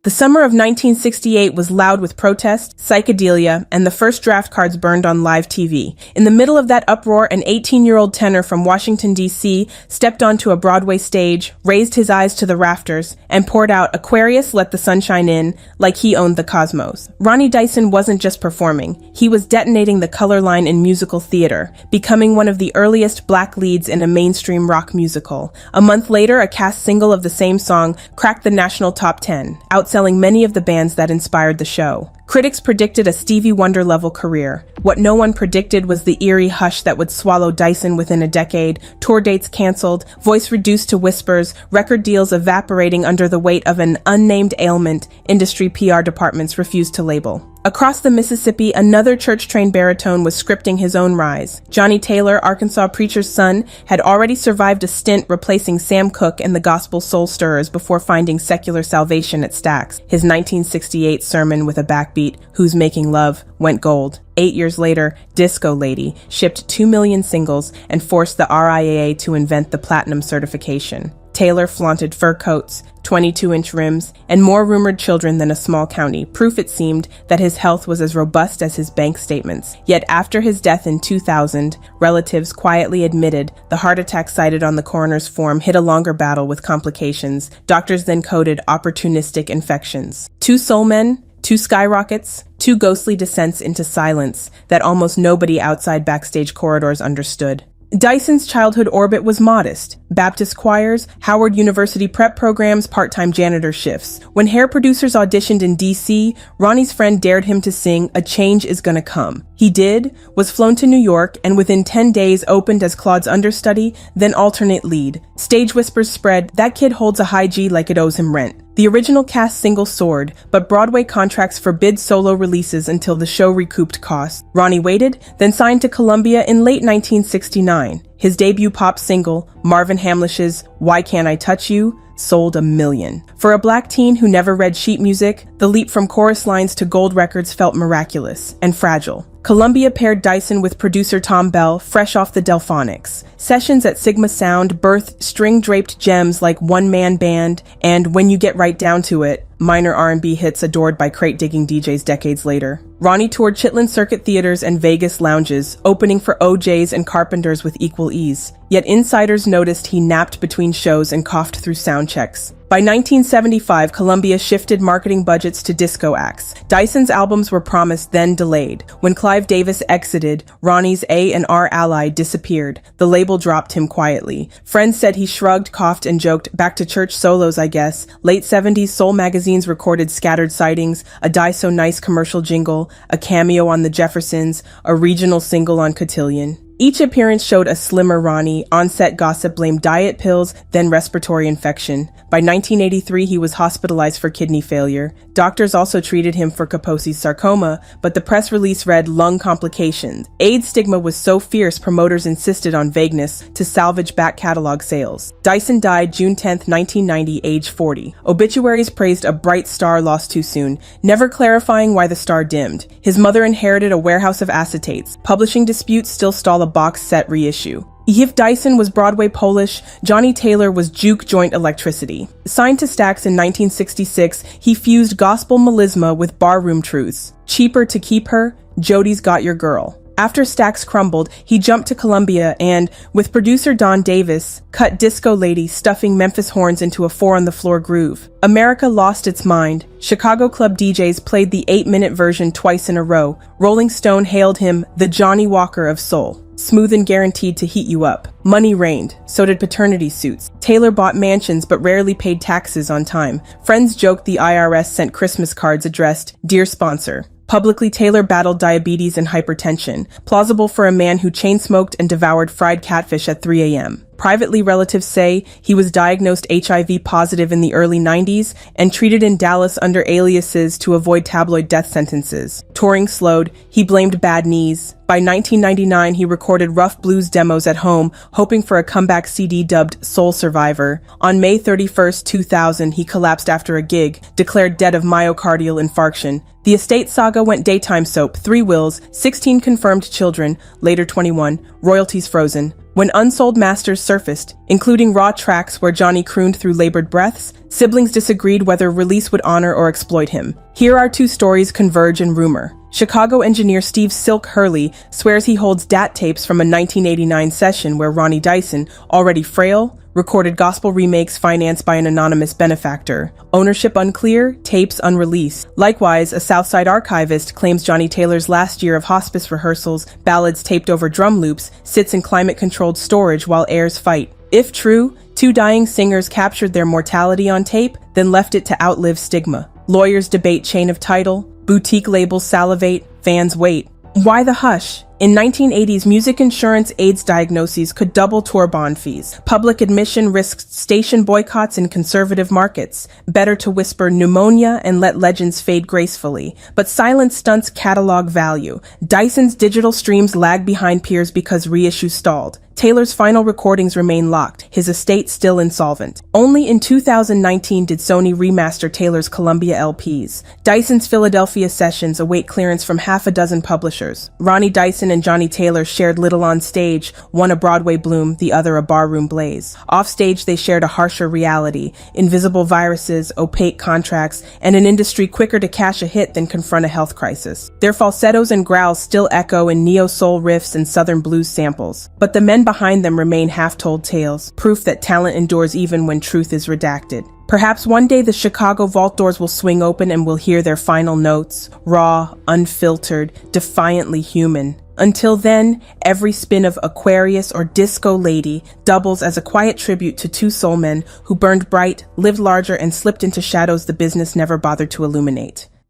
The summer of 1968 was loud with protest, psychedelia, and the first draft cards burned on live TV. In the middle of that uproar, an 18-year-old tenor from Washington, D.C. stepped onto a Broadway stage, raised his eyes to the rafters, and poured out Aquarius, Let the Sunshine In, like he owned the cosmos. Ronnie Dyson wasn't just performing. He was detonating the color line in musical theater, becoming one of the earliest black leads in a mainstream rock musical. A month later, a cast single of the same song cracked the national top 10, outselling many of the bands that inspired the show. Critics predicted a Stevie Wonder-level career. What no one predicted was the eerie hush that would swallow Dyson within a decade, tour dates canceled, voice reduced to whispers, record deals evaporating under the weight of an unnamed ailment industry PR departments refused to label. Across the Mississippi, another church-trained baritone was scripting his own rise. Johnny Taylor, Arkansas preacher's son, had already survived a stint replacing Sam Cooke and the gospel soul stirrers before finding secular salvation at Stax. His 1968 sermon with a backbeat, "Who's Making Love," went gold. 8 years later, Disco Lady shipped 2 million singles and forced the RIAA to invent the platinum certification. Taylor flaunted fur coats, 22-inch rims, and more rumored children than a small county, proof it seemed that his health was as robust as his bank statements. Yet after his death in 2000, relatives quietly admitted the heart attack cited on the coroner's form hit a longer battle with complications. Doctors then coded opportunistic infections. 2 soul men, 2 skyrockets, 2 ghostly descents into silence that almost nobody outside backstage corridors understood. Dyson's childhood orbit was modest. Baptist choirs, Howard University prep programs, part-time janitor shifts. When hair producers auditioned in D.C., Ronnie's friend dared him to sing "A Change Is Gonna Come." He did, was flown to New York, and within 10 days opened as Claude's understudy, then alternate lead. Stage whispers spread, that kid holds a high G like it owes him rent. The original cast single soared, but Broadway contracts forbid solo releases until the show recouped costs. Ronnie waited, then signed to Columbia in late 1969. His debut pop single, Marvin Hamlish's "Why Can't I Touch You?" sold 1 million. For a black teen who never read sheet music, the leap from chorus lines to gold records felt miraculous and fragile. Columbia paired Dyson with producer Tom Bell, fresh off the Delphonics. Sessions at Sigma Sound birthed string-draped gems like One Man Band and When You Get Right Down to It, minor R&B hits adored by crate-digging DJs decades later. Ronnie toured Chitlin Circuit theaters and Vegas lounges, opening for OJs and Carpenters with equal ease. Yet insiders noticed he napped between shows and coughed through sound checks. By 1975, Columbia shifted marketing budgets to disco acts. Dyson's albums were promised, then delayed. When Clive Davis exited, Ronnie's A&R ally disappeared. The label dropped him quietly. Friends said he shrugged, coughed, and joked, "Back to church solos, I guess." Late 70s soul magazines recorded scattered sightings, a Die So Nice commercial jingle, a cameo on The Jeffersons, a regional single on Cotillion. Each appearance showed a slimmer Ronnie. On-set gossip blamed diet pills, then respiratory infection. By 1983, he was hospitalized for kidney failure. Doctors also treated him for Kaposi's sarcoma, but the press release read lung complications. AIDS stigma was so fierce, promoters insisted on vagueness to salvage back catalog sales. Dyson died June 10, 1990, age 40. Obituaries praised a bright star lost too soon, never clarifying why the star dimmed. His mother inherited a warehouse of acetates. Publishing disputes still stall a box set reissue. If Dyson was Broadway Polish, Johnny Taylor was juke joint electricity. Signed to Stax in 1966, he fused gospel melisma with barroom truths. Cheaper to Keep Her, Jody's Got Your Girl. After Stax crumbled, he jumped to Columbia and, with producer Don Davis, cut Disco Lady, stuffing Memphis horns into a 4-on-the-floor groove. America lost its mind. Chicago club DJs played the 8-minute version twice in a row. Rolling Stone hailed him the Johnny Walker of soul. Smooth and guaranteed to heat you up. Money reigned, so did paternity suits. Taylor bought mansions but rarely paid taxes on time. Friends joked the IRS sent Christmas cards addressed, "Dear Sponsor." Publicly, Taylor battled diabetes and hypertension, plausible for a man who chain-smoked and devoured fried catfish at 3 a.m. Privately, relatives say he was diagnosed HIV positive in the early 90s and treated in Dallas under aliases to avoid tabloid death sentences. Touring slowed, he blamed bad knees. By 1999, he recorded rough blues demos at home, hoping for a comeback CD dubbed Soul Survivor. On May 31, 2000, he collapsed after a gig, declared dead of myocardial infarction. The estate saga went daytime soap, 3 wills, 16 confirmed children, later 21, royalties frozen. When unsold masters surfaced, including raw tracks where Johnny crooned through labored breaths, siblings disagreed whether release would honor or exploit him. Here our 2 stories converge in rumor. Chicago engineer Steve Silk Hurley swears he holds DAT tapes from a 1989 session where Ronnie Dyson, already frail, recorded gospel remakes financed by an anonymous benefactor. Ownership unclear, tapes unreleased. Likewise, a Southside archivist claims Johnny Taylor's last year of hospice rehearsals, ballads taped over drum loops, sits in climate-controlled storage while heirs fight. If true, 2 dying singers captured their mortality on tape, then left it to outlive stigma. Lawyers debate chain of title, boutique labels salivate, fans wait. Why the hush? In 1980s, music insurance AIDS diagnoses could double tour bond fees. Public admission risked station boycotts in conservative markets. Better to whisper pneumonia and let legends fade gracefully. But silence stunts catalog value. Dyson's digital streams lag behind peers because reissues stalled. Taylor's final recordings remain locked, his estate still insolvent. Only in 2019 did Sony remaster Taylor's Columbia LPs. Dyson's Philadelphia sessions await clearance from half a dozen publishers. Ronnie Dyson and Johnny Taylor shared little on stage, one a Broadway bloom, the other a barroom blaze. Offstage, they shared a harsher reality, invisible viruses, opaque contracts, and an industry quicker to cash a hit than confront a health crisis. Their falsettos and growls still echo in neo-soul riffs and southern blues samples. But the men behind them remain half-told tales, proof that talent endures even when truth is redacted. Perhaps one day the Chicago vault doors will swing open and we'll hear their final notes, raw, unfiltered, defiantly human. Until then, every spin of Aquarius or Disco Lady doubles as a quiet tribute to 2 soul men who burned bright, lived larger, and slipped into shadows the business never bothered to illuminate.